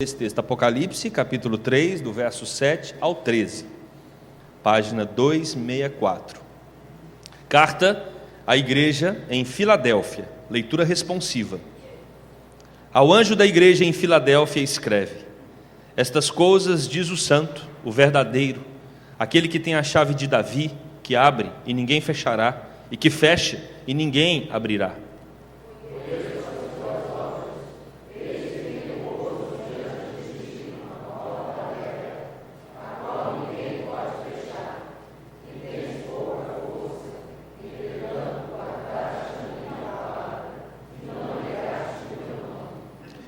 Esse texto, Apocalipse, capítulo 3, do verso 7 ao 13, página 264. Carta à igreja em Filadélfia, leitura responsiva. Ao anjo da igreja em Filadélfia escreve: estas coisas diz o santo, o verdadeiro, aquele que tem a chave de Davi, que abre e ninguém fechará, e que fecha e ninguém abrirá.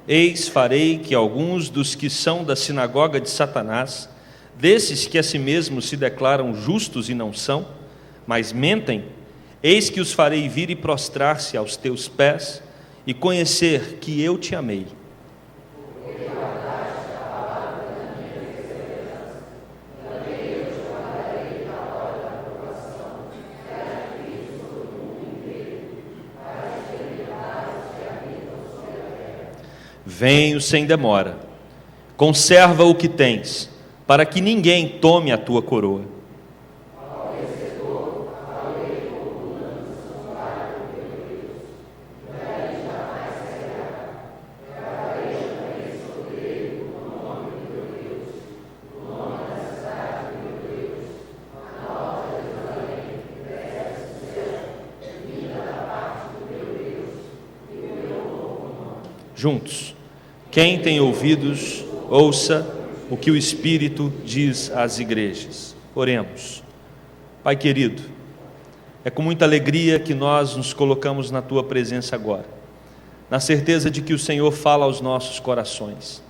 Eis, farei que alguns dos que são da sinagoga de Satanás, desses que a si mesmos se declaram justos e não são, mas mentem, eis que os farei vir e prostrar-se aos teus pés e conhecer que eu te amei. Venho sem demora, conserva o que tens, para que ninguém tome a tua coroa. Juntos. Quem tem ouvidos, ouça o que o Espírito diz às igrejas. Oremos. Pai querido, é com muita alegria que nós nos colocamos na Tua presença agora, na certeza de que o Senhor fala aos nossos corações.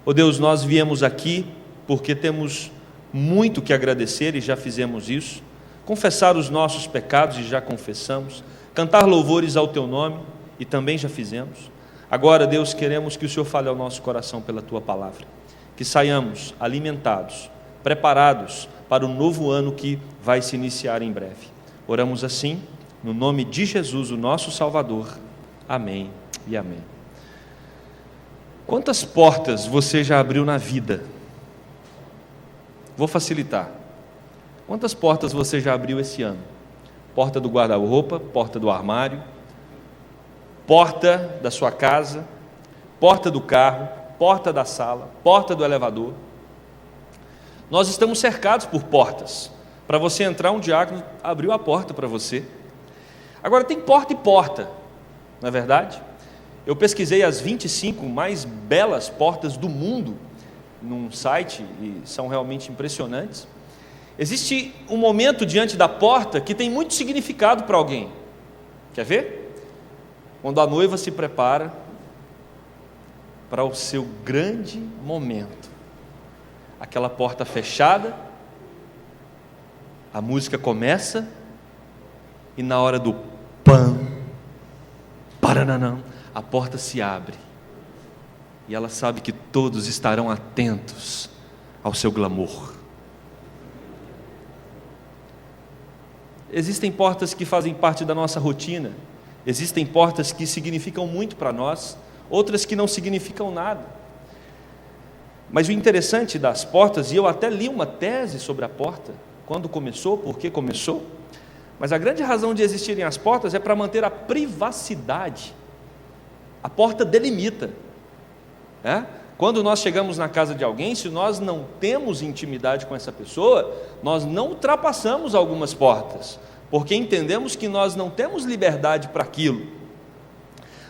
Ó Deus, nós viemos aqui porque temos muito que agradecer e já fizemos isso, confessar os nossos pecados e já confessamos, cantar louvores ao Teu nome e também já fizemos. Agora, Deus, queremos que o Senhor fale ao nosso coração pela Tua palavra, que saiamos alimentados, preparados para o novo ano que vai se iniciar em breve. Oramos assim, no nome de Jesus, o nosso Salvador. Amém e amém. Quantas portas você já abriu na vida? Vou facilitar. Quantas portas você já abriu esse ano? Porta do guarda-roupa, porta do armário, porta da sua casa, porta do carro, porta da sala, porta do elevador. Nós estamos cercados por portas. Para você entrar, um diácono abriu a porta para você. Agora tem porta e porta, não é verdade? Eu pesquisei as 25 mais belas portas do mundo num site e são realmente impressionantes. Existe um momento diante da porta que tem muito significado para alguém. Quer ver? Quando a noiva se prepara para o seu grande momento, aquela porta fechada, a música começa e na hora do pam, parananã, a porta se abre e ela sabe que todos estarão atentos ao seu glamour. Existem portas que fazem parte da nossa rotina. Existem portas que significam muito para nós, outras que não significam nada. Mas o interessante das portas, e eu até li uma tese sobre a porta, quando começou, por que começou, mas a grande razão de existirem as portas é para manter a privacidade. A porta delimita. Quando nós chegamos na casa de alguém, se nós não temos intimidade com essa pessoa, nós não ultrapassamos algumas portas, porque entendemos que nós não temos liberdade para aquilo.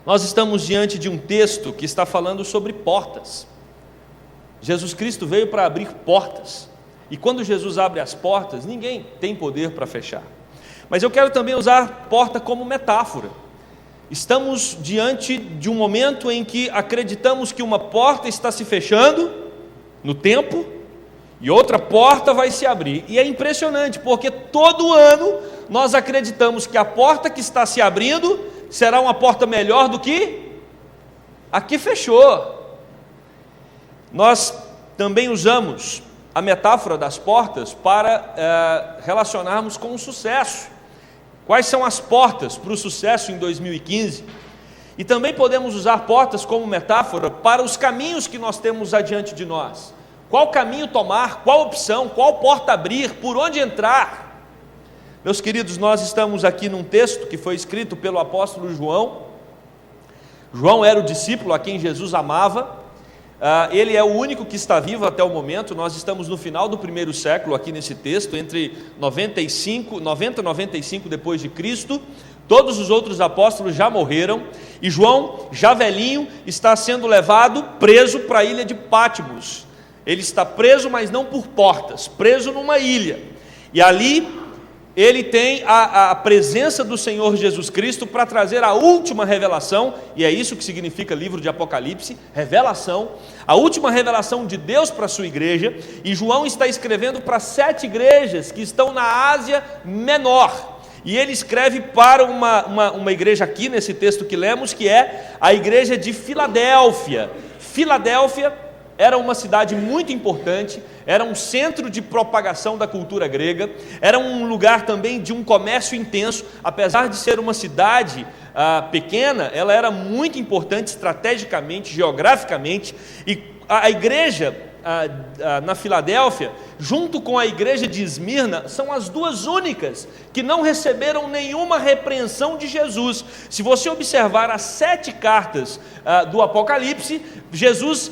Nós estamos diante de um texto que está falando sobre portas. Jesus Cristo veio para abrir portas, e quando Jesus abre as portas, ninguém tem poder para fechar. Mas eu quero também usar porta como metáfora. Estamos diante de um momento em que acreditamos que uma porta está se fechando no tempo, e outra porta vai se abrir, e é impressionante, porque todo ano nós acreditamos que a porta que está se abrindo será uma porta melhor do que a que fechou. Nós também usamos a metáfora das portas para relacionarmos com o sucesso. Quais são as portas para o sucesso em 2015? E também podemos usar portas como metáfora para os caminhos que nós temos adiante de nós. Qual caminho tomar, qual opção, qual porta abrir, por onde entrar. Meus queridos, nós estamos aqui num texto que foi escrito pelo apóstolo João. João era o discípulo a quem Jesus amava. Ele é o único que está vivo até o momento. Nós estamos no final do primeiro século aqui nesse texto, entre 90 e 95 depois de Cristo. Todos os outros apóstolos já morreram, e João, já velhinho, está sendo levado preso para a ilha de Pátimos. Ele está preso, mas não por portas, preso numa ilha, e ali ele tem a presença do Senhor Jesus Cristo para trazer a última revelação, e é isso que significa livro de Apocalipse, revelação, a última revelação de Deus para a sua igreja. E João está escrevendo para 7 igrejas que estão na Ásia Menor, e ele escreve para uma igreja aqui nesse texto que lemos, que é a igreja de Filadélfia. Filadélfia era uma cidade muito importante, era um centro de propagação da cultura grega, era um lugar também de um comércio intenso. Apesar de ser uma cidade pequena, ela era muito importante estrategicamente, geograficamente, e a igreja na Filadélfia, junto com a igreja de Esmirna, são as duas únicas que não receberam nenhuma repreensão de Jesus. Se você observar as 7 cartas do Apocalipse, Jesus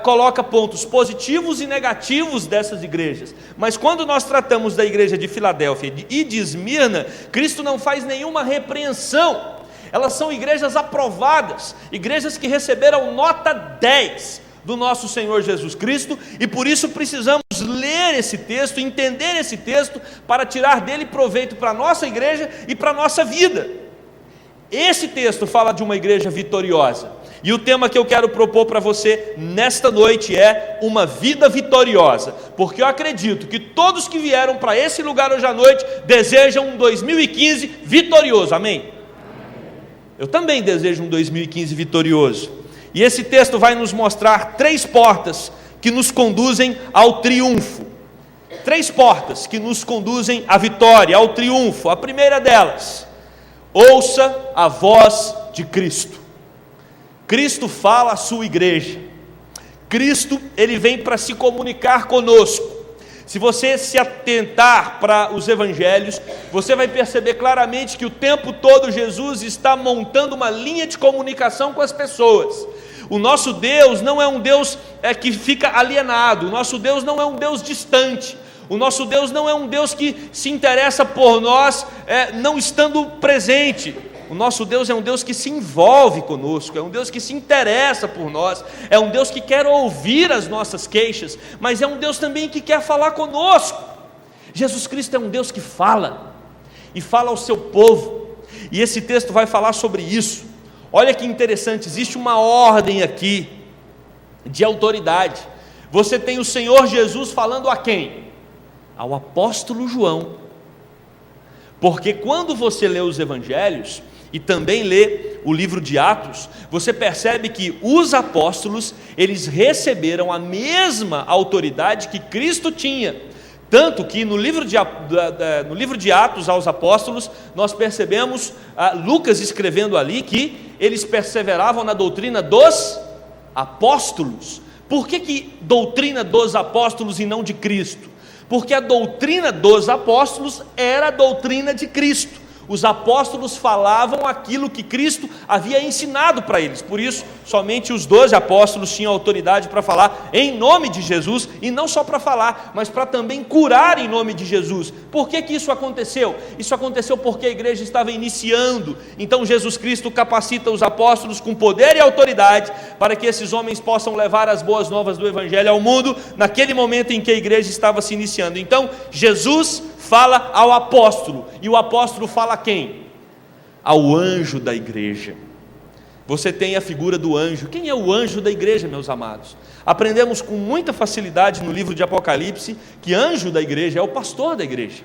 coloca pontos positivos e negativos dessas igrejas, mas quando nós tratamos da igreja de Filadélfia e de Esmirna, Cristo não faz nenhuma repreensão. Elas são igrejas aprovadas, igrejas que receberam nota 10 do nosso Senhor Jesus Cristo, e por isso precisamos ler esse texto, entender esse texto, para tirar dele proveito para a nossa igreja e para a nossa vida. Esse texto fala de uma igreja vitoriosa, e o tema que eu quero propor para você nesta noite é uma vida vitoriosa, porque eu acredito que todos que vieram para esse lugar hoje à noite desejam um 2015 vitorioso, amém? Eu também desejo um 2015 vitorioso. E esse texto vai nos mostrar 3 portas que nos conduzem ao triunfo. 3 portas que nos conduzem à vitória, ao triunfo. A primeira delas: ouça a voz de Cristo. Cristo fala à sua igreja. Cristo, ele vem para se comunicar conosco. Se você se atentar para os evangelhos, você vai perceber claramente que o tempo todo Jesus está montando uma linha de comunicação com as pessoas. O nosso Deus não é um Deus que fica alienado, o nosso Deus não é um Deus distante, o nosso Deus não é um Deus que se interessa por nós não estando presente. O nosso Deus é um Deus que se envolve conosco, é um Deus que se interessa por nós, é um Deus que quer ouvir as nossas queixas, mas é um Deus também que quer falar conosco. Jesus Cristo é um Deus que fala, e fala ao seu povo, e esse texto vai falar sobre isso. Olha que interessante, existe uma ordem aqui de autoridade. Você tem o Senhor Jesus falando a quem? Ao apóstolo João, porque quando você lê os evangelhos e também lê o livro de Atos, você percebe que os apóstolos, eles receberam a mesma autoridade que Cristo tinha, tanto que no livro de Atos aos apóstolos, nós percebemos Lucas escrevendo ali que eles perseveravam na doutrina dos apóstolos. Por que doutrina dos apóstolos e não de Cristo? Porque a doutrina dos apóstolos era a doutrina de Cristo. Os apóstolos falavam aquilo que Cristo havia ensinado para eles. Por isso, somente os 12 apóstolos tinham autoridade para falar em nome de Jesus, e não só para falar, mas para também curar em nome de Jesus. Por que isso aconteceu? Isso aconteceu porque a igreja estava iniciando. Então Jesus Cristo capacita os apóstolos com poder e autoridade para que esses homens possam levar as boas novas do Evangelho ao mundo, naquele momento em que a igreja estava se iniciando. Então Jesus fala ao apóstolo, e o apóstolo fala a quem? Ao anjo da igreja. Você tem a figura do anjo. Quem é o anjo da igreja, meus amados? Aprendemos com muita facilidade no livro de Apocalipse que anjo da igreja é o pastor da igreja,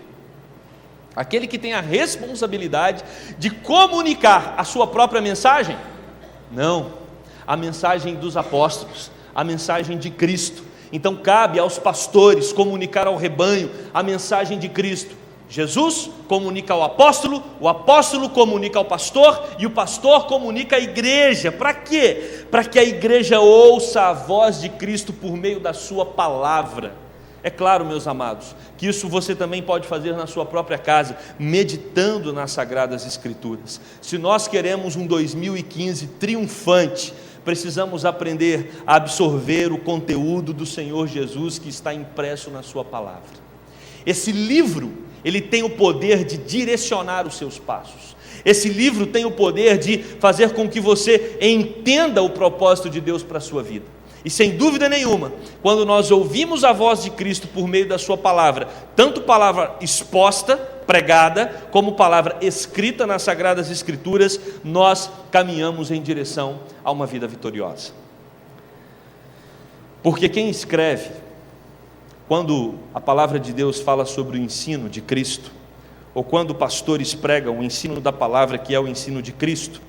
aquele que tem a responsabilidade de comunicar a sua própria mensagem? Não, a mensagem dos apóstolos, a mensagem de Cristo. Então cabe aos pastores comunicar ao rebanho a mensagem de Cristo. Jesus comunica ao apóstolo, o apóstolo comunica ao pastor e o pastor comunica à igreja. Para quê? Para que a igreja ouça a voz de Cristo por meio da sua palavra. É claro, meus amados, que isso você também pode fazer na sua própria casa, meditando nas Sagradas Escrituras. Se nós queremos um 2015 triunfante, precisamos aprender a absorver o conteúdo do Senhor Jesus que está impresso na sua palavra. Esse livro, ele tem o poder de direcionar os seus passos. Esse livro tem o poder de fazer com que você entenda o propósito de Deus para a sua vida. E sem dúvida nenhuma, quando nós ouvimos a voz de Cristo por meio da sua palavra, tanto palavra exposta, pregada, como palavra escrita nas Sagradas Escrituras, nós caminhamos em direção a uma vida vitoriosa. Porque quem escreve, quando a palavra de Deus fala sobre o ensino de Cristo, ou quando pastores pregam o ensino da palavra, que é o ensino de Cristo,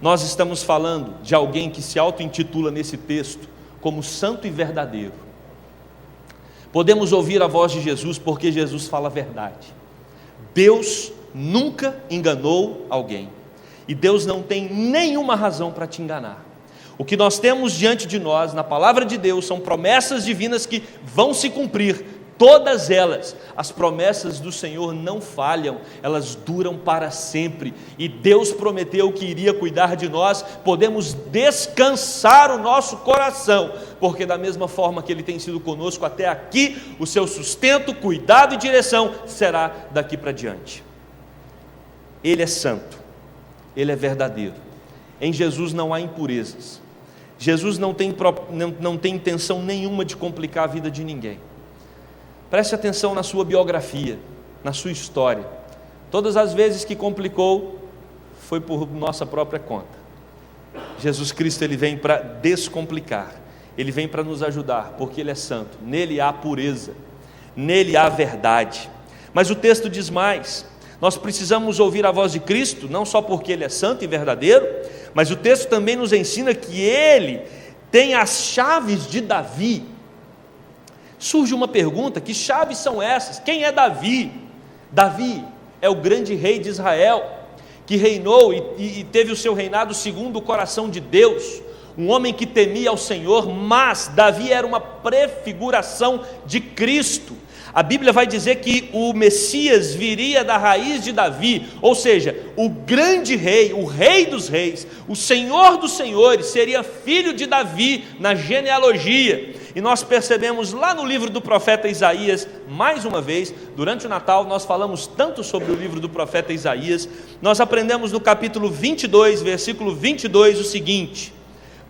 nós estamos falando de alguém que se auto-intitula nesse texto como santo e verdadeiro. Podemos ouvir a voz de Jesus porque Jesus fala a verdade. Deus nunca enganou alguém, e Deus não tem nenhuma razão para te enganar. O que nós temos diante de nós, na palavra de Deus, são promessas divinas que vão se cumprir, todas elas. As promessas do Senhor não falham, elas duram para sempre, e Deus prometeu que iria cuidar de nós. Podemos descansar o nosso coração, porque da mesma forma que Ele tem sido conosco até aqui, o seu sustento, cuidado e direção será daqui para diante. Ele é santo, Ele é verdadeiro. Em Jesus não há impurezas. Jesus não tem intenção nenhuma de complicar a vida de ninguém. Preste atenção na sua biografia, na sua história. Todas as vezes que complicou, foi por nossa própria conta. Jesus Cristo, Ele vem para descomplicar, Ele vem para nos ajudar, porque Ele é santo, nele há pureza, nele há verdade. Mas o texto diz mais: nós precisamos ouvir a voz de Cristo, não só porque Ele é santo e verdadeiro, mas o texto também nos ensina que Ele tem as chaves de Davi. Surge uma pergunta: que chaves são essas? Quem é Davi? Davi é o grande rei de Israel, que reinou e teve o seu reinado segundo o coração de Deus, um homem que temia ao Senhor. Mas Davi era uma prefiguração de Cristo. A Bíblia vai dizer que o Messias viria da raiz de Davi, ou seja, o grande rei, o rei dos reis, o Senhor dos senhores, seria filho de Davi na genealogia. E nós percebemos lá no livro do profeta Isaías, mais uma vez, durante o Natal nós falamos tanto sobre o livro do profeta Isaías. Nós aprendemos no capítulo 22, versículo 22, o seguinte: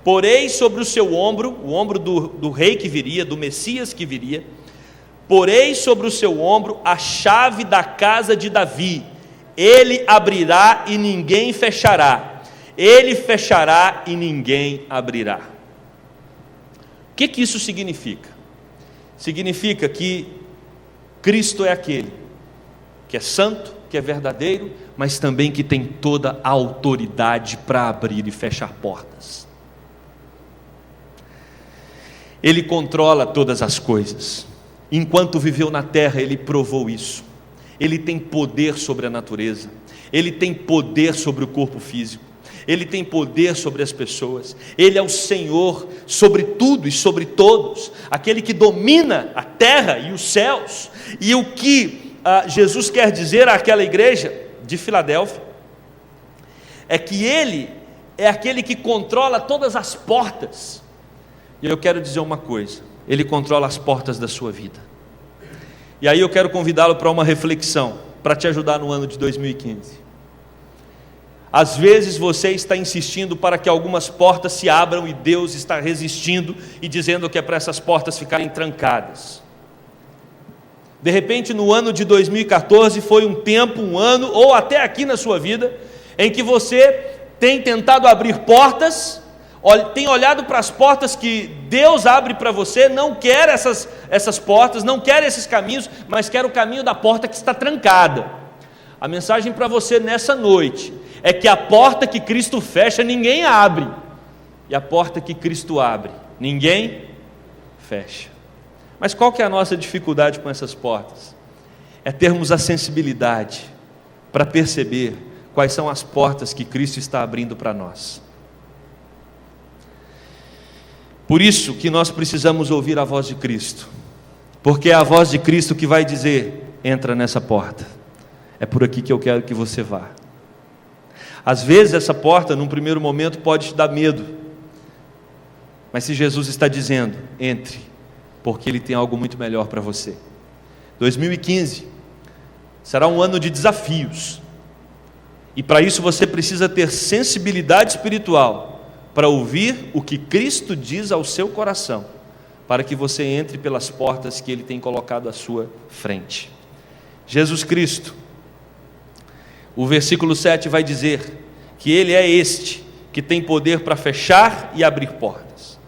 porei sobre o seu ombro, o ombro do rei que viria, do Messias que viria, porei sobre o seu ombro a chave da casa de Davi. Ele abrirá e ninguém fechará, ele fechará e ninguém abrirá. O que isso significa? Significa que Cristo é aquele que é santo, que é verdadeiro, mas também que tem toda a autoridade para abrir e fechar portas. Ele controla todas as coisas. Enquanto viveu na terra, Ele provou isso. Ele tem poder sobre a natureza, Ele tem poder sobre o corpo físico, Ele tem poder sobre as pessoas. Ele é o Senhor sobre tudo e sobre todos, aquele que domina a terra e os céus. E o que Jesus quer dizer àquela igreja de Filadélfia é que Ele é aquele que controla todas as portas. E eu quero dizer uma coisa: Ele controla as portas da sua vida. E aí eu quero convidá-lo para uma reflexão, para te ajudar no ano de 2015. Às vezes você está insistindo para que algumas portas se abram e Deus está resistindo e dizendo que é para essas portas ficarem trancadas. De repente, no ano de 2014 foi um tempo, um ano, ou até aqui na sua vida, em que você tem tentado abrir portas, tem olhado para as portas que Deus abre para você, não quer essas portas, não quer esses caminhos, mas quer o caminho da porta que está trancada. A mensagem para você nessa noite é que a porta que Cristo fecha, ninguém abre, e a porta que Cristo abre, ninguém fecha. Mas qual que é a nossa dificuldade com essas portas? é termos a sensibilidade para perceber quais são as portas que Cristo está abrindo para nós. Por isso que nós precisamos ouvir a voz de Cristo, porque é a voz de Cristo que vai dizer: entra nessa porta, é por aqui que eu quero que você vá. Às vezes essa porta, num primeiro momento, pode te dar medo, mas se Jesus está dizendo, entre, porque Ele tem algo muito melhor para você. 2015 será um ano de desafios, e para isso você precisa ter sensibilidade espiritual para ouvir o que Cristo diz ao seu coração, para que você entre pelas portas que Ele tem colocado à sua frente. Jesus Cristo, o versículo 7 vai dizer que Ele é este que tem poder para fechar e abrir portas.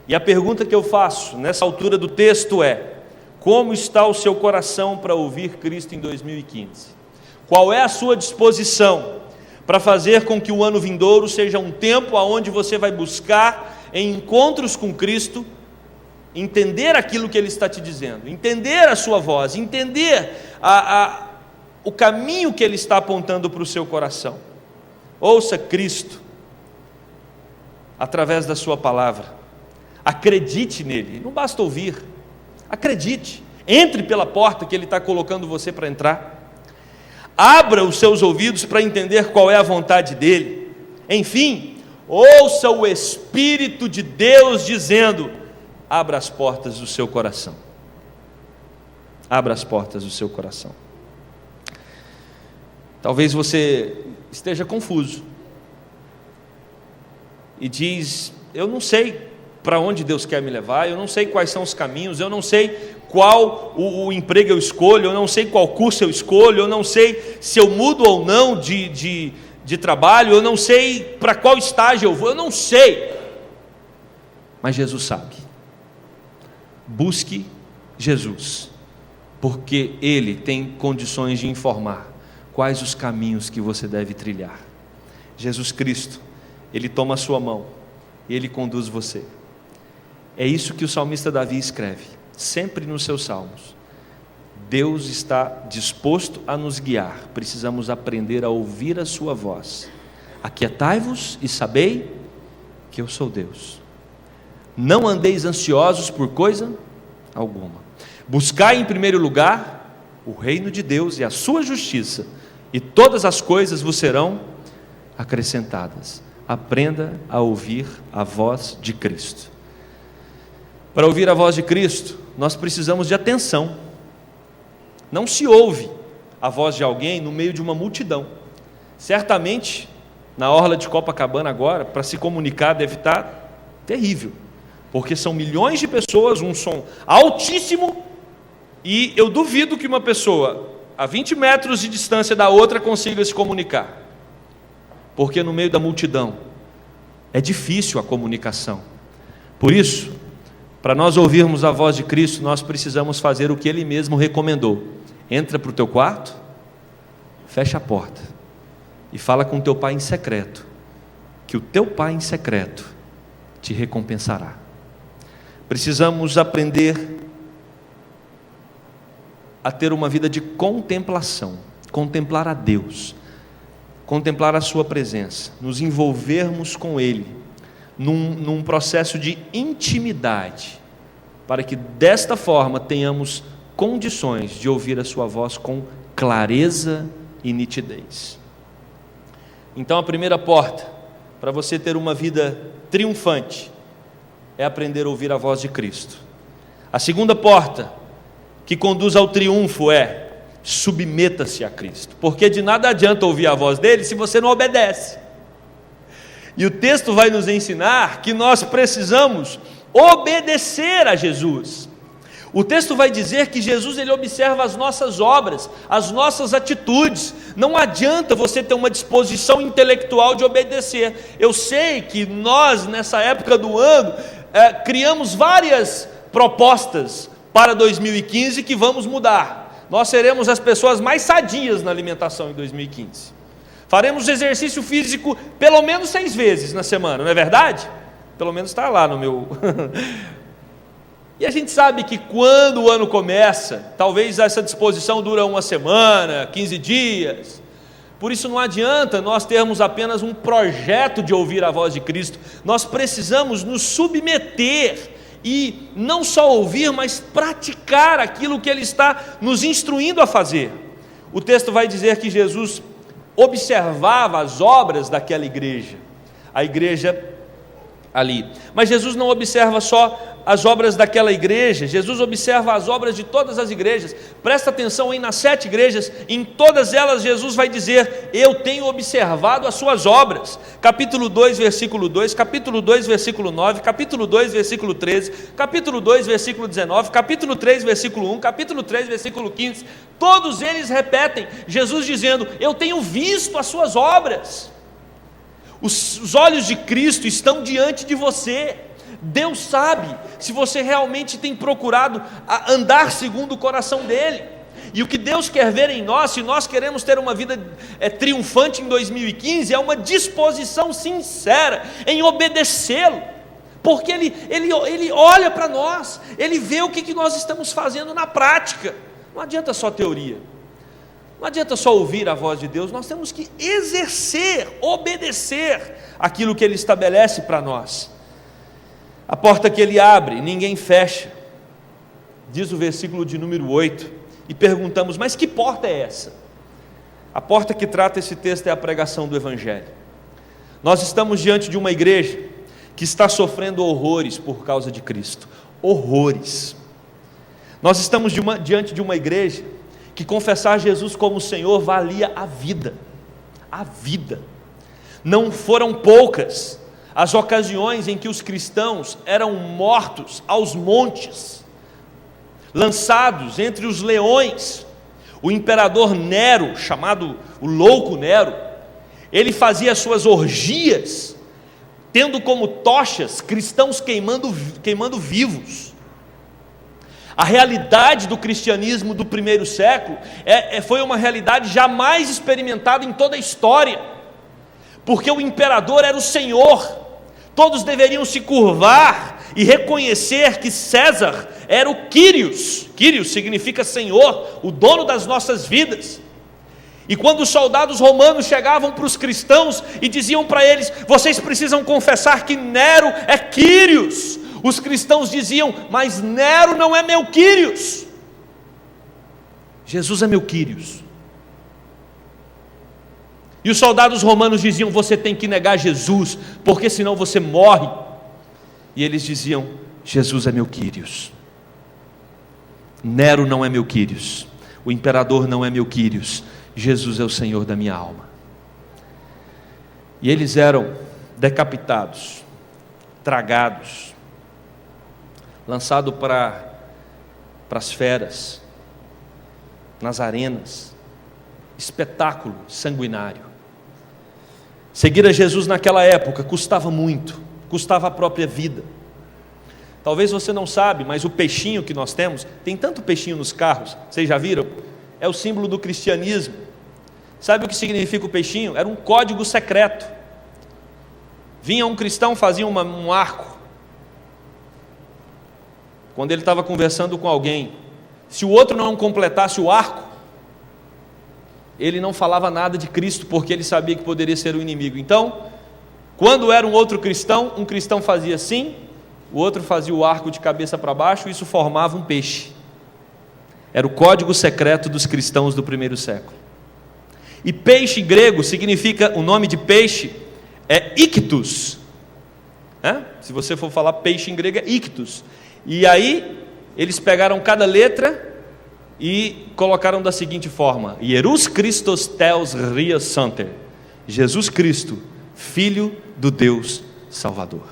E a pergunta que eu faço nessa altura do texto é: como está o seu coração para ouvir Cristo em 2015? Qual é a sua disposição para fazer com que o ano vindouro seja um tempo onde você vai buscar, em encontros com Cristo, entender aquilo que Ele está te dizendo, entender a sua voz, entender o caminho que Ele está apontando para o seu coração? Ouça Cristo através da sua palavra, acredite nele, não basta ouvir, acredite, entre pela porta que Ele está colocando você para entrar, abra os seus ouvidos para entender qual é a vontade dEle, enfim, ouça o Espírito de Deus dizendo: abra as portas do seu coração, abra as portas do seu coração. Talvez você esteja confuso e diz: eu não sei para onde Deus quer me levar, eu não sei quais são os caminhos, eu não sei qual o emprego eu escolho, eu não sei qual curso eu escolho, eu não sei se eu mudo ou não de trabalho, eu não sei para qual estágio eu vou, eu não sei. Mas Jesus sabe. Busque Jesus, porque Ele tem condições de informar quais os caminhos que você deve trilhar. Jesus Cristo, Ele toma a sua mão e Ele conduz você. É isso que o salmista Davi escreve, sempre nos seus salmos. Deus está disposto a nos guiar, precisamos aprender a ouvir a sua voz. Aquietai-vos e sabei que eu sou Deus. Não andeis ansiosos por coisa alguma. Buscai em primeiro lugar o reino de Deus e a sua justiça, e todas as coisas vos serão acrescentadas. Aprenda a ouvir a voz de Cristo. Para ouvir a voz de Cristo, nós precisamos de atenção. Não se ouve a voz de alguém no meio de uma multidão. Certamente, na orla de Copacabana agora, para se comunicar deve estar terrível, porque são milhões de pessoas, um som altíssimo, e eu duvido que uma pessoa a 20 metros de distância da outra consiga se comunicar, porque no meio da multidão é difícil a comunicação. Por isso, para nós ouvirmos a voz de Cristo, nós precisamos fazer o que Ele mesmo recomendou: entra para o teu quarto, fecha a porta e fala com teu pai em secreto, que o teu pai em secreto te recompensará. Precisamos aprender a ter uma vida de contemplação, contemplar a Deus, contemplar a sua presença, nos envolvermos com Ele, num processo de intimidade, para que desta forma tenhamos condições de ouvir a sua voz com clareza e nitidez. Então a primeira porta para você ter uma vida triunfante é aprender a ouvir a voz de Cristo. A segunda porta que conduz ao triunfo é: submeta-se a Cristo, porque de nada adianta ouvir a voz dele se você não obedece. E o texto vai nos ensinar que nós precisamos obedecer a Jesus. O texto vai dizer que Jesus, ele observa as nossas obras, as nossas atitudes. Não adianta você ter uma disposição intelectual de obedecer. Eu sei que nós, nessa época do ano, criamos várias propostas para 2015 que vamos mudar. Nós seremos as pessoas mais sadias na alimentação em 2015. Faremos exercício físico pelo menos 6 vezes na semana, não é verdade? Pelo menos está lá no meu... E a gente sabe que quando o ano começa, talvez essa disposição dura uma semana, 15 dias. Por isso não adianta nós termos apenas um projeto de ouvir a voz de Cristo. Nós precisamos nos submeter e não só ouvir, mas praticar aquilo que Ele está nos instruindo a fazer. O texto vai dizer que Jesus observava as obras daquela igreja, a igreja ali. Mas Jesus não observa só as obras daquela igreja, Jesus observa as obras de todas as igrejas. Presta atenção aí nas 7 igrejas, em todas elas Jesus vai dizer: eu tenho observado as suas obras. Capítulo 2, versículo 2, capítulo 2, versículo 9, capítulo 2, versículo 13, capítulo 2, versículo 19, capítulo 3, versículo 1, capítulo 3, versículo 15, todos eles repetem, Jesus dizendo: eu tenho visto as suas obras. Os olhos de Cristo estão diante de você. Deus sabe se você realmente tem procurado andar segundo o coração dEle. E o que Deus quer ver em nós, se nós queremos ter uma vida triunfante em 2015, é uma disposição sincera em obedecê-lo. Porque Ele olha para nós, Ele vê o que nós estamos fazendo na prática. Não adianta só teoria, não adianta só ouvir a voz de Deus, nós temos que exercer, obedecer aquilo que Ele estabelece para nós. A porta que Ele abre, ninguém fecha, diz o versículo de número 8, e perguntamos: mas que porta é essa? A porta que trata esse texto é a pregação do Evangelho. Nós estamos diante de uma igreja que está sofrendo horrores por causa de Cristo, horrores. Nós estamos diante de uma igreja que confessar Jesus como Senhor valia a vida, a vida. Não foram poucas as ocasiões em que os cristãos eram mortos aos montes, lançados entre os leões. O imperador Nero, chamado o louco Nero, ele fazia suas orgias, tendo como tochas cristãos queimando vivos. A realidade do cristianismo do primeiro século foi uma realidade jamais experimentada em toda a história, porque o imperador era o Senhor. Todos deveriam se curvar e reconhecer que César era o Quírios. Quírios significa Senhor, o dono das nossas vidas. E quando os soldados romanos chegavam para os cristãos e diziam para eles: vocês precisam confessar que Nero é Quírios, os cristãos diziam: mas Nero não é meu Quírios, Jesus é meu Quírios. E os soldados romanos diziam: você tem que negar Jesus, porque senão você morre. E eles diziam: Jesus é meu Quírios. Nero não é meu Quírios, o imperador não é meu Quírios, Jesus é o Senhor da minha alma. E eles eram decapitados, tragados, lançados para as feras, nas arenas. Espetáculo sanguinário. Seguir a Jesus naquela época custava muito, custava a própria vida. Talvez você não sabe, mas o peixinho que nós temos, tem tanto peixinho nos carros, vocês já viram? É o símbolo do cristianismo. Sabe o que significa o peixinho? Era um código secreto. Vinha um cristão, fazia um arco. Quando ele estava conversando com alguém, se o outro não completasse o arco, ele não falava nada de Cristo, porque ele sabia que poderia ser o inimigo. Então, quando era um outro cristão, um cristão fazia assim, o outro fazia o arco de cabeça para baixo, e isso formava um peixe. Era o código secreto dos cristãos do primeiro século. E peixe em grego significa, o nome de peixe é ictus. Se você for falar peixe em grego é ictus. E aí, eles pegaram cada letra e colocaram da seguinte forma: Ierus Christos Theos Ria Santer, Jesus Cristo, Filho do Deus Salvador.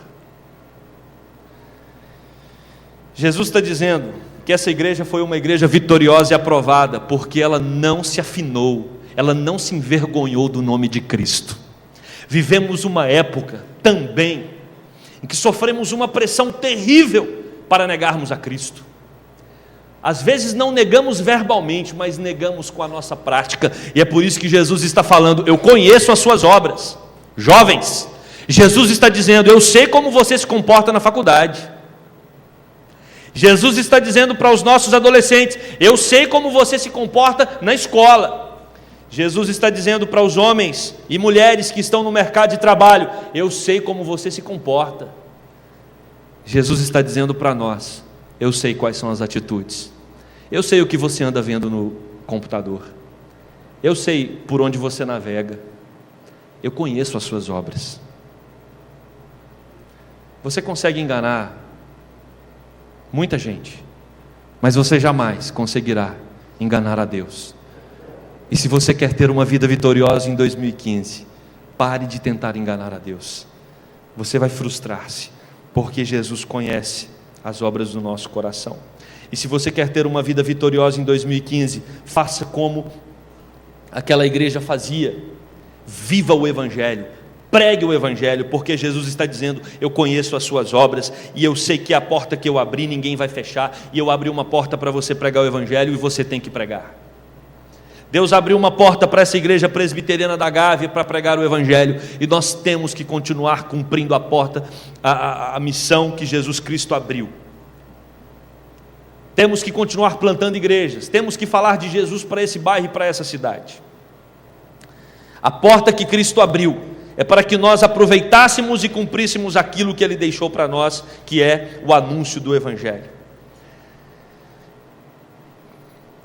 Jesus está dizendo que essa igreja foi uma igreja vitoriosa e aprovada, porque ela não se afinou, ela não se envergonhou do nome de Cristo. Vivemos uma época também em que sofremos uma pressão terrível para negarmos a Cristo. Às vezes não negamos verbalmente, mas negamos com a nossa prática, e é por isso que Jesus está falando: eu conheço as suas obras. Jovens, Jesus está dizendo: eu sei como você se comporta na faculdade, Jesus está dizendo para os nossos adolescentes: eu sei como você se comporta na escola. Jesus está dizendo para os homens e mulheres que estão no mercado de trabalho: eu sei como você se comporta. Jesus está dizendo para nós: eu sei quais são as atitudes. Eu sei o que você anda vendo no computador. Eu sei por onde você navega. Eu conheço as suas obras. Você consegue enganar muita gente, mas você jamais conseguirá enganar a Deus. E se você quer ter uma vida vitoriosa em 2015, pare de tentar enganar a Deus. Você vai frustrar-se, porque Jesus conhece as obras do nosso coração. E se você quer ter uma vida vitoriosa em 2015, faça como aquela igreja fazia: viva o Evangelho, pregue o Evangelho, porque Jesus está dizendo: eu conheço as suas obras, e eu sei que a porta que eu abri ninguém vai fechar, e eu abri uma porta para você pregar o Evangelho, e você tem que pregar. Deus abriu uma porta para essa igreja presbiteriana da Gávea para pregar o Evangelho, e nós temos que continuar cumprindo a porta, a missão que Jesus Cristo abriu. Temos que continuar plantando igrejas, temos que falar de Jesus para esse bairro e para essa cidade. A porta que Cristo abriu é para que nós aproveitássemos e cumpríssemos aquilo que Ele deixou para nós, que é o anúncio do Evangelho.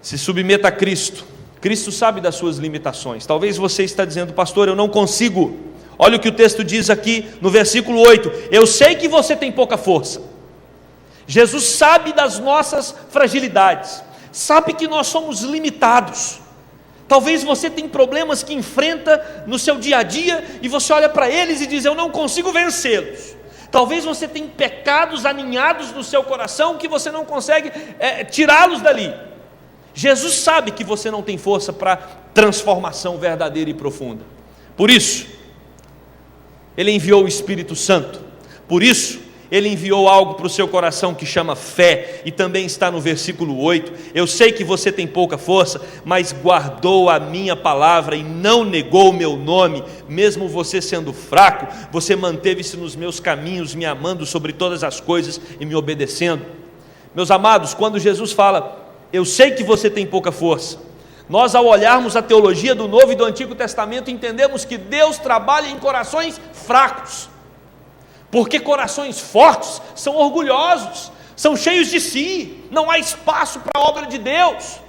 Se submeta a Cristo. Cristo sabe das suas limitações. Talvez você está dizendo: pastor, eu não consigo. Olha o que o texto diz aqui no versículo 8: eu sei que você tem pouca força. Jesus sabe das nossas fragilidades, sabe que nós somos limitados. Talvez você tenha problemas que enfrenta no seu dia a dia, e você olha para eles e diz: eu não consigo vencê-los. Talvez você tenha pecados aninhados no seu coração que você não consegue tirá-los dali. Jesus sabe que você não tem força para transformação verdadeira e profunda. Por isso, Ele enviou o Espírito Santo. Por isso, Ele enviou algo para o seu coração que chama fé, e também está no versículo 8: eu sei que você tem pouca força, mas guardou a minha palavra e não negou o meu nome. Mesmo você sendo fraco, você manteve-se nos meus caminhos, me amando sobre todas as coisas e me obedecendo. Meus amados, quando Jesus fala: eu sei que você tem pouca força, nós, ao olharmos a teologia do Novo e do Antigo Testamento, entendemos que Deus trabalha em corações fracos, porque corações fortes são orgulhosos, são cheios de si, não há espaço para a obra de Deus.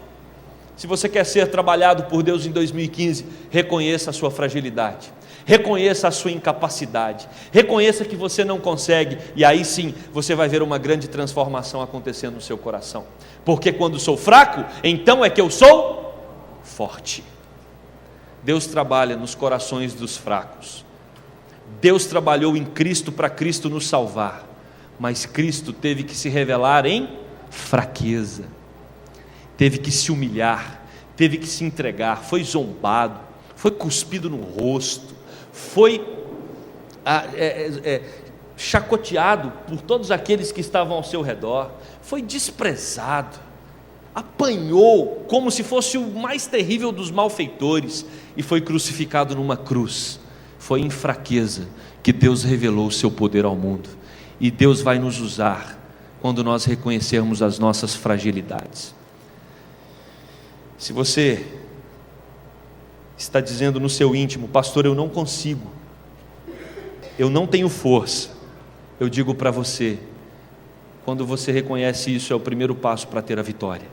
Se você quer ser trabalhado por Deus em 2015, reconheça a sua fragilidade, reconheça a sua incapacidade, reconheça que você não consegue, e aí sim você vai ver uma grande transformação acontecendo no seu coração. Porque quando sou fraco, então é que eu sou forte. Deus trabalha nos corações dos fracos. Deus trabalhou em Cristo para Cristo nos salvar, mas Cristo teve que se revelar em fraqueza, teve que se humilhar, teve que se entregar, foi zombado, foi cuspido no rosto, foi chacoteado por todos aqueles que estavam ao seu redor, foi desprezado, apanhou como se fosse o mais terrível dos malfeitores, e foi crucificado numa cruz. Foi em fraqueza que Deus revelou o seu poder ao mundo, e Deus vai nos usar quando nós reconhecermos as nossas fragilidades. Se você está dizendo no seu íntimo: pastor, eu não consigo, eu não tenho força, eu digo para você: quando você reconhece isso, é o primeiro passo para ter a vitória,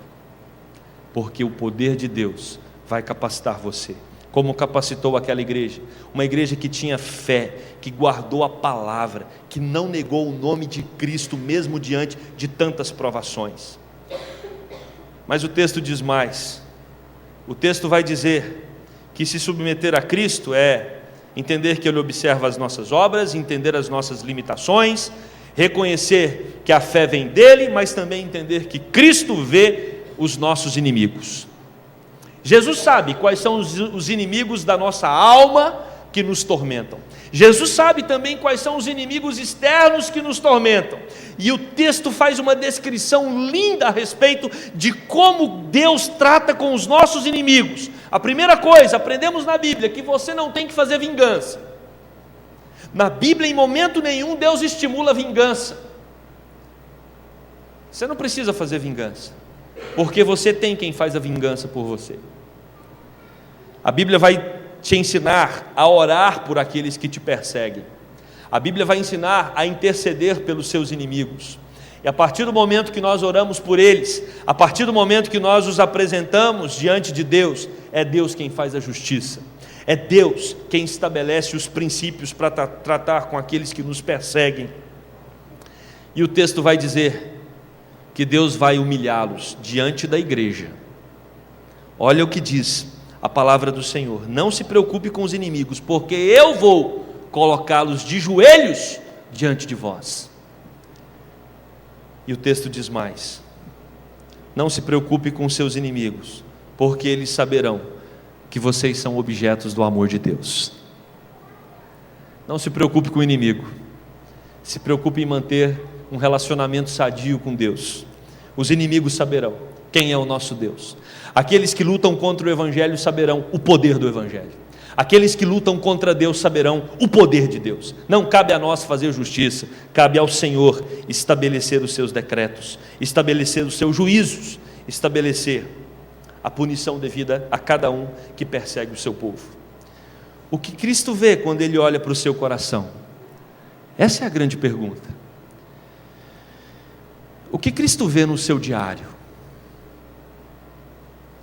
porque o poder de Deus vai capacitar você, como capacitou aquela igreja, uma igreja que tinha fé, que guardou a palavra, que não negou o nome de Cristo, mesmo diante de tantas provações. Mas o texto diz mais. O texto vai dizer que se submeter a Cristo é entender que Ele observa as nossas obras, entender as nossas limitações, reconhecer que a fé vem dEle, mas também entender que Cristo vê os nossos inimigos. Jesus sabe quais são os inimigos da nossa alma que nos tormentam. Jesus sabe também quais são os inimigos externos que nos tormentam. E o texto faz uma descrição linda a respeito de como Deus trata com os nossos inimigos. A primeira coisa, aprendemos na Bíblia que você não tem que fazer vingança. Na Bíblia, em momento nenhum, Deus estimula a vingança. Você não precisa fazer vingança, porque você tem quem faz a vingança por você. A Bíblia vai te ensinar a orar por aqueles que te perseguem. A Bíblia vai ensinar a interceder pelos seus inimigos. E a partir do momento que nós oramos por eles, a partir do momento que nós os apresentamos diante de Deus, é Deus quem faz a justiça. É Deus quem estabelece os princípios para tratar com aqueles que nos perseguem. E o texto vai dizer que Deus vai humilhá-los diante da igreja. Olha o que diz a palavra do Senhor: não se preocupe com os inimigos, porque eu vou colocá-los de joelhos diante de vós. E o texto diz mais: não se preocupe com seus inimigos, porque eles saberão que vocês são objetos do amor de Deus. Não se preocupe com o inimigo, se preocupe em manter um relacionamento sadio com Deus. Os inimigos saberão quem é o nosso Deus. Aqueles que lutam contra o Evangelho saberão o poder do Evangelho. Aqueles que lutam contra Deus saberão o poder de Deus. Não cabe a nós fazer justiça, cabe ao Senhor estabelecer os seus decretos, estabelecer os seus juízos, estabelecer a punição devida a cada um que persegue o seu povo. O que Cristo vê quando Ele olha para o seu coração? Essa é a grande pergunta. O que Cristo vê no seu diário?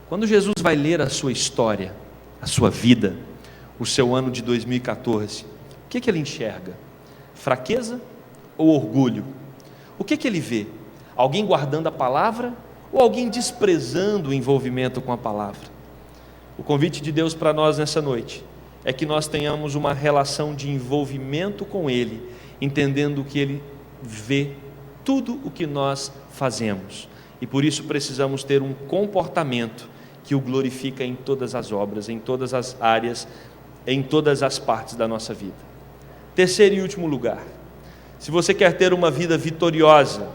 Quando Jesus vai ler a sua história, a sua vida, o seu ano de 2014, o que ele enxerga? Fraqueza ou orgulho? O que ele vê? Alguém guardando a palavra ou alguém desprezando o envolvimento com a palavra? O convite de Deus para nós nessa noite é que nós tenhamos uma relação de envolvimento com Ele, entendendo que Ele vê tudo o que nós fazemos, e por isso precisamos ter um comportamento que o glorifica em todas as obras, em todas as áreas, em todas as partes da nossa vida. Terceiro e último lugar, se você quer ter uma vida vitoriosa,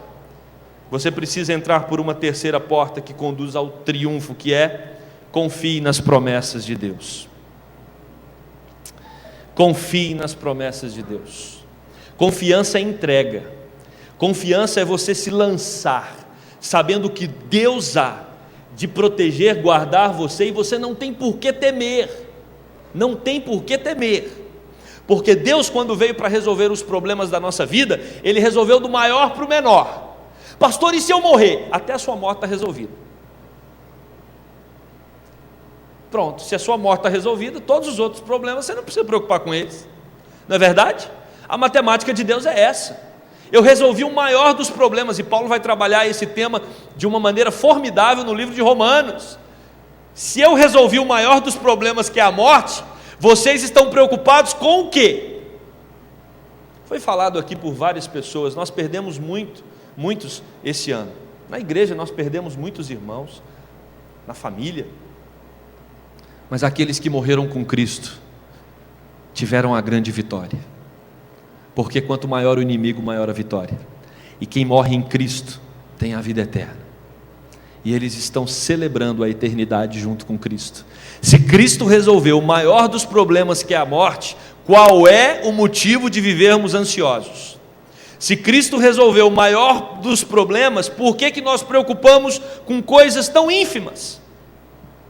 você precisa entrar por uma terceira porta que conduz ao triunfo, que é: confie nas promessas de Deus. Confie nas promessas de Deus. Confiança é entrega. Confiança é você se lançar, sabendo que Deus há de proteger, guardar você, e você não tem por que temer. Não tem por que temer. Porque Deus, quando veio para resolver os problemas da nossa vida, Ele resolveu do maior para o menor. Pastor, e se eu morrer? Até a sua morte está resolvida. Pronto, se a sua morte está resolvida, todos os outros problemas você não precisa preocupar com eles. Não é verdade? A matemática de Deus é essa. Eu resolvi o maior dos problemas, e Paulo vai trabalhar esse tema de uma maneira formidável no livro de Romanos. Se eu resolvi o maior dos problemas, que é a morte, vocês estão preocupados com o quê? Foi falado aqui por várias pessoas, nós perdemos muitos esse ano. Na igreja nós perdemos muitos irmãos, na família, mas aqueles que morreram com Cristo tiveram a grande vitória, porque quanto maior o inimigo, maior a vitória. E quem morre em Cristo tem a vida eterna, e eles estão celebrando a eternidade junto com Cristo. Se Cristo resolveu o maior dos problemas, que é a morte, qual é o motivo de vivermos ansiosos? Se Cristo resolveu o maior dos problemas, por que nós preocupamos com coisas tão ínfimas?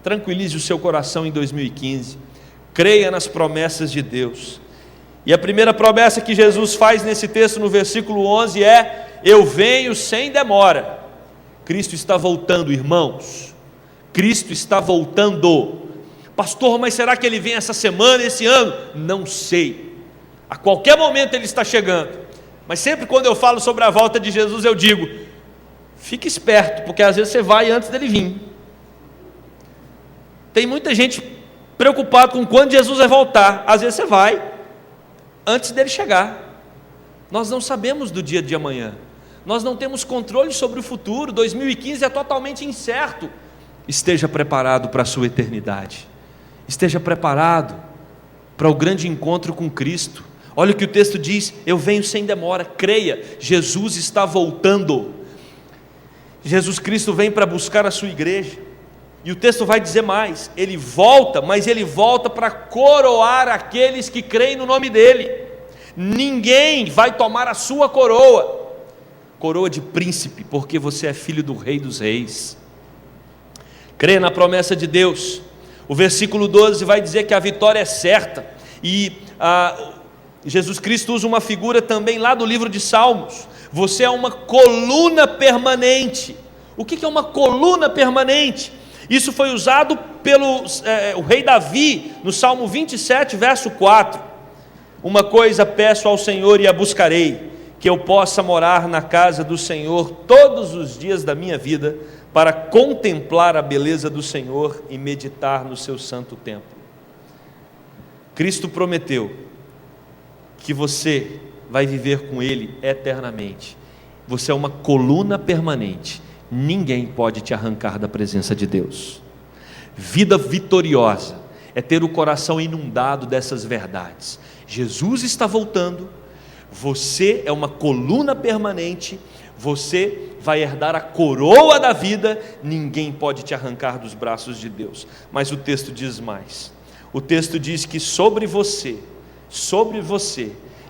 Tranquilize o seu coração em 2015, creia nas promessas de Deus. E a primeira promessa que Jesus faz nesse texto, no versículo 11, é: eu venho sem demora. Cristo está voltando, irmãos. Cristo está voltando. Pastor, mas será que Ele vem essa semana, esse ano? Não sei. A qualquer momento Ele está chegando. Mas sempre quando eu falo sobre a volta de Jesus, eu digo: fique esperto, porque às vezes você vai antes dele vir. Tem muita gente preocupada com quando Jesus vai voltar. Às vezes você vai antes dele chegar. Nós não sabemos do dia de amanhã, nós não temos controle sobre o futuro. 2015 é totalmente incerto. Esteja preparado para a sua eternidade, esteja preparado para o grande encontro com Cristo. Olha o que o texto diz: eu venho sem demora. Creia, Jesus está voltando. Jesus Cristo vem para buscar a sua igreja, e o texto vai dizer mais: Ele volta, mas Ele volta para coroar aqueles que creem no nome dEle. Ninguém vai tomar a sua coroa. coroa de príncipe, porque você é filho do Rei dos Reis. Crê na promessa de Deus. O versículo 12 vai dizer que a vitória é certa, e Jesus Cristo usa uma figura também lá do livro de Salmos. Você é uma coluna permanente. O que é uma coluna permanente? Isso foi usado pelo o rei Davi, no Salmo 27, verso 4. Uma coisa peço ao Senhor e a buscarei, que eu possa morar na casa do Senhor todos os dias da minha vida, para contemplar a beleza do Senhor e meditar no seu santo templo. Cristo prometeu que você vai viver com Ele eternamente. Você é uma coluna permanente. Ninguém pode te arrancar da presença de Deus. Vida vitoriosa é ter o coração inundado dessas verdades. Jesus está voltando. Você é uma coluna permanente. Você vai herdar a coroa da vida. Ninguém pode te arrancar dos braços de Deus. Mas o texto diz mais. O texto diz que sobre você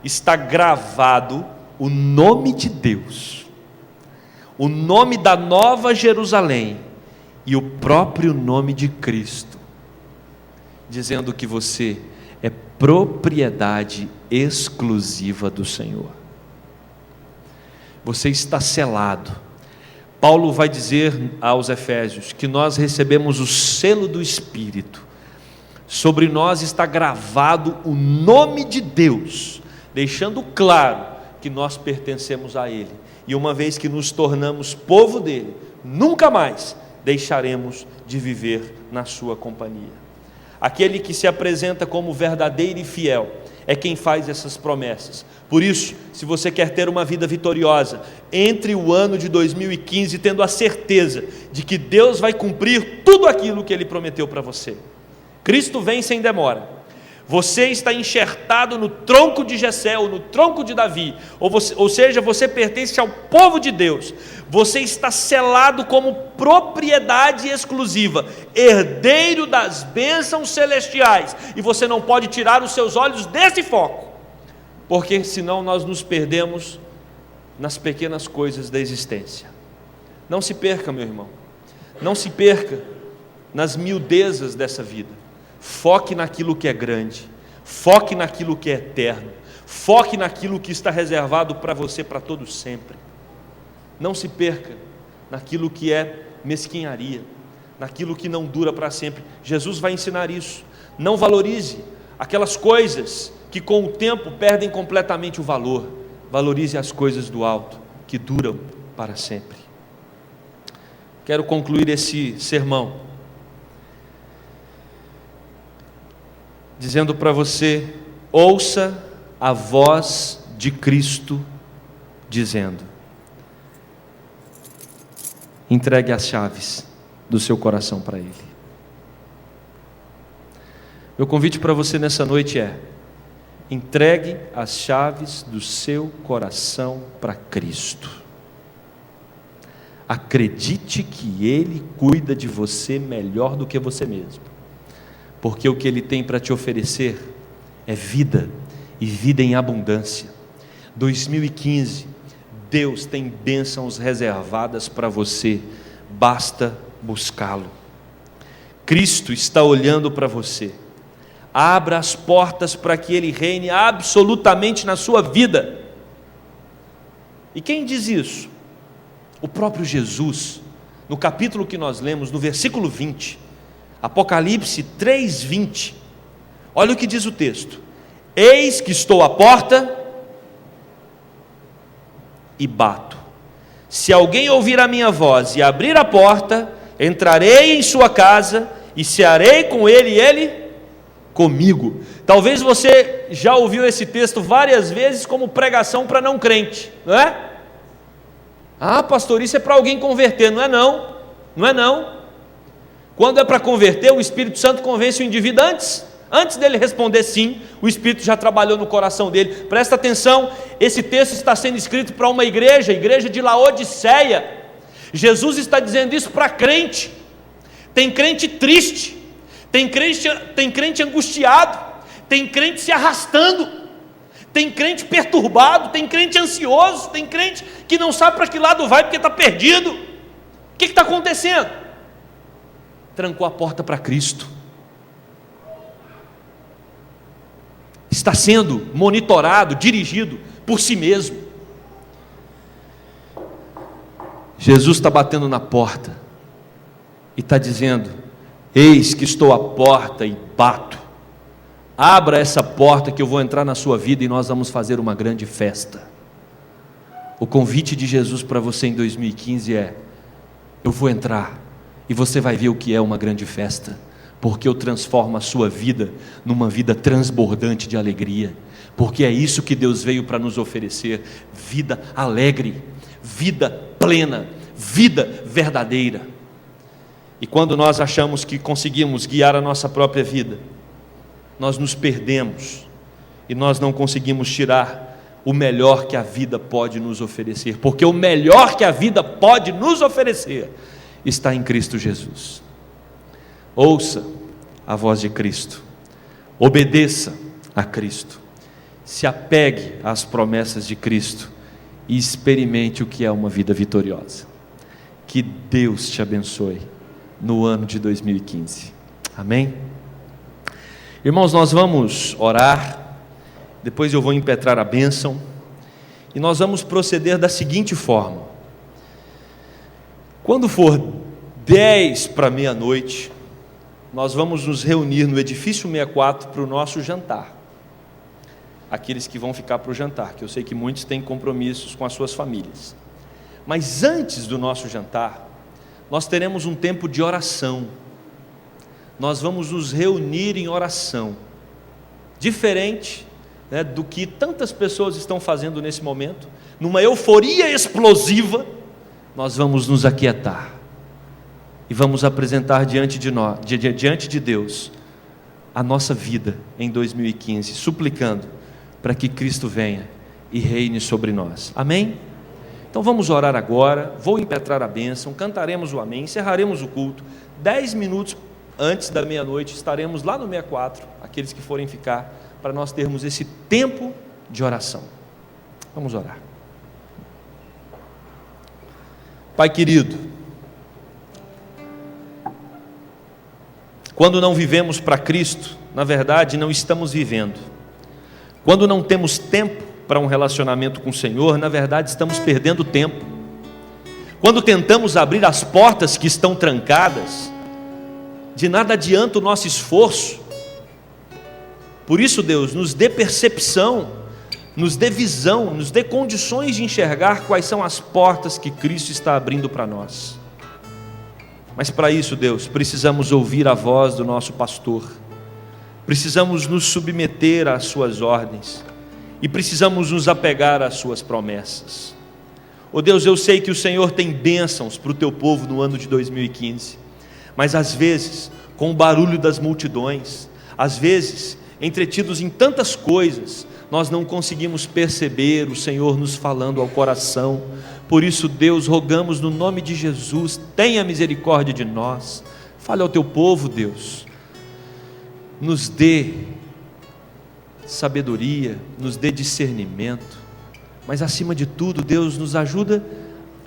está gravado o nome de Deus, o nome da Nova Jerusalém e o próprio nome de Cristo, dizendo que você é propriedade exclusiva do Senhor. Você está selado. Paulo vai dizer aos Efésios que nós recebemos o selo do Espírito. Sobre nós está gravado o nome de Deus, deixando claro que nós pertencemos a Ele. E uma vez que nos tornamos povo dele, nunca mais deixaremos de viver na sua companhia. Aquele que se apresenta como verdadeiro e fiel é quem faz essas promessas. Por isso, se você quer ter uma vida vitoriosa, entre o ano de 2015 tendo a certeza de que Deus vai cumprir tudo aquilo que Ele prometeu para você. Cristo vem sem demora. Você está enxertado no tronco de Jessé, ou no tronco de Davi, ou seja, você pertence ao povo de Deus. Você está selado como propriedade exclusiva, herdeiro das bênçãos celestiais, e você não pode tirar os seus olhos desse foco, porque senão nós nos perdemos nas pequenas coisas da existência. Não se perca, meu irmão, não se perca nas miudezas dessa vida. Foque naquilo que é grande, foque naquilo que é eterno, foque naquilo que está reservado para você para todo sempre. Não se perca naquilo que é mesquinharia, naquilo que não dura para sempre. Jesus vai ensinar isso. Não valorize aquelas coisas que com o tempo perdem completamente o valor. Valorize as coisas do alto, que duram para sempre. Quero concluir esse sermão dizendo para você: ouça a voz de Cristo dizendo: entregue as chaves do seu coração para Ele. Meu convite para você nessa noite é: entregue as chaves do seu coração para Cristo. Acredite que Ele cuida de você melhor do que você mesmo, porque o que Ele tem para te oferecer é vida, e vida em abundância. 2015, Deus tem bênçãos reservadas para você, basta buscá-lo. Cristo está olhando para você. Abra as portas para que Ele reine absolutamente na sua vida. E quem diz isso? O próprio Jesus, no capítulo que nós lemos, no versículo 20, Apocalipse 3:20, olha o que diz o texto: eis que estou à porta e bato. Se alguém ouvir a minha voz e abrir a porta, entrarei em sua casa e cearei com ele e ele comigo. Talvez você já ouviu esse texto várias vezes como pregação para não crente, não é? Ah, pastor, isso é para alguém converter. Não é não, não é não. Quando é para converter, o Espírito Santo convence o indivíduo antes dele responder sim. O Espírito já trabalhou no coração dele. Presta atenção, esse texto está sendo escrito para uma igreja, a igreja de Laodiceia. Jesus está dizendo isso para crente. Tem crente triste, tem crente angustiado, tem crente se arrastando, Tem crente perturbado, tem crente ansioso, tem crente que não sabe para que lado vai porque está perdido. O que está acontecendo? Trancou a porta para Cristo. Está sendo monitorado, dirigido por si mesmo. Jesus está batendo na porta e está dizendo: eis que estou à porta e bato. Abra essa porta que eu vou entrar na sua vida e nós vamos fazer uma grande festa. O convite de Jesus para você em 2015 é: eu vou entrar e você vai ver o que é uma grande festa, porque eu transformo a sua vida numa vida transbordante de alegria, porque é isso que Deus veio para nos oferecer: vida alegre, vida plena, vida verdadeira. E quando nós achamos que conseguimos guiar a nossa própria vida, nós nos perdemos e nós não conseguimos tirar o melhor que a vida pode nos oferecer, porque o melhor que a vida pode nos oferecer está em Cristo Jesus. Ouça a voz de Cristo, obedeça a Cristo, se apegue às promessas de Cristo e experimente o que é uma vida vitoriosa. Que Deus te abençoe no ano de 2015. Amém? Irmãos, nós vamos orar, depois eu vou impetrar a bênção, e nós vamos proceder da seguinte forma: quando for 10 para meia-noite, nós vamos nos reunir no edifício 64 para o nosso jantar. Aqueles que vão ficar para o jantar, que eu sei que muitos têm compromissos com as suas famílias. Mas antes do nosso jantar, nós teremos um tempo de oração. Nós vamos nos reunir em oração, diferente, do que tantas pessoas estão fazendo nesse momento. Numa euforia explosiva, nós vamos nos aquietar e vamos apresentar diante de Deus a nossa vida em 2015, suplicando para que Cristo venha e reine sobre nós. Amém? Então vamos orar agora, vou impetrar a bênção, cantaremos o amém, encerraremos o culto. 10 minutos antes da meia-noite estaremos lá no 64, aqueles que forem ficar, para nós termos esse tempo de oração. Vamos orar. Pai querido, quando não vivemos para Cristo, na verdade não estamos vivendo. Quando não temos tempo para um relacionamento com o Senhor, na verdade estamos perdendo tempo. Quando tentamos abrir as portas que estão trancadas, de nada adianta o nosso esforço. Por isso, Deus, nos dê percepção, nos dê visão, nos dê condições de enxergar quais são as portas que Cristo está abrindo para nós. Mas para isso, Deus, precisamos ouvir a voz do nosso pastor, precisamos nos submeter às suas ordens e precisamos nos apegar às suas promessas. Oh Deus, eu sei que o Senhor tem bênçãos para o teu povo no ano de 2015, mas às vezes, com o barulho das multidões, às vezes, entretidos em tantas coisas, nós não conseguimos perceber o Senhor nos falando ao coração. Por isso, Deus, rogamos no nome de Jesus, tenha misericórdia de nós, fale ao teu povo, Deus, nos dê sabedoria, nos dê discernimento, mas acima de tudo, Deus, nos ajuda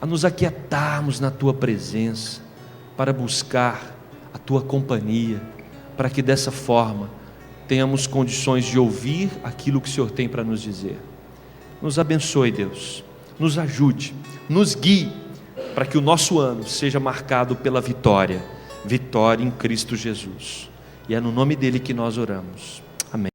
a nos aquietarmos na tua presença, para buscar a tua companhia, para que dessa forma tenhamos condições de ouvir aquilo que o Senhor tem para nos dizer. Nos abençoe, Deus, nos ajude, nos guie, para que o nosso ano seja marcado pela vitória em Cristo Jesus. E é no nome dele que nós oramos.